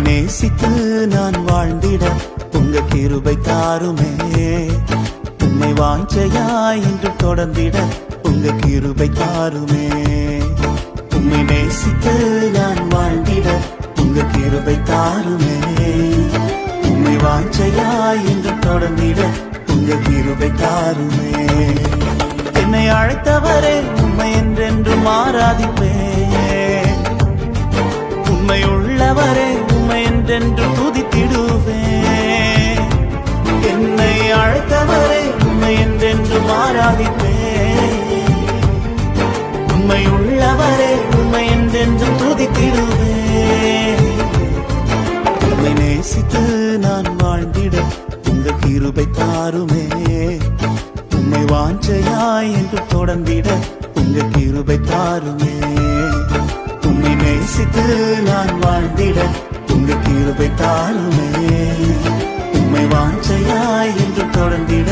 நேசித்து நான் வாழ்ந்திட உங்க கிருபை தாருமே. உம்மை வாஞ்சையாய் இன்று தொடர்ந்திட உங்க கிருபை தாருமே. உம்மை நேசித்து நான் வாழ்ந்திட உங்க கிருபை தாருமே. உம்மை வாஞ்சையாய் இன்று தொடர்ந்திட உங்க கிருபை தாருமே. என்னை அழைத்தவரே உம்மை என்றென்றும் ஆராதிப்பேன். உம்மை உள்ளவரே உம்மை என்றென்று துதித்திடுவேன். என்னை அழைத்தவரே உம்மை என்றென்றும் ஆராதிப்பேன். உம்மை உள்ளவரே உம்மை என்றென்று துதித்திடுவேன். உம்மை நேசித்து நான் வாழ்ந்திட உங்க கிருபை தாருமே. உம்மை வாஞ்சையாய் என்று தொடர்ந்திட உங்க கிருபை தாருமே. உம்மை நேசித்து நான் வாழ்ந்திட உங்க கிருபை தாருமே. உம்மை வாஞ்சையாய் என்று தொடர்ந்திட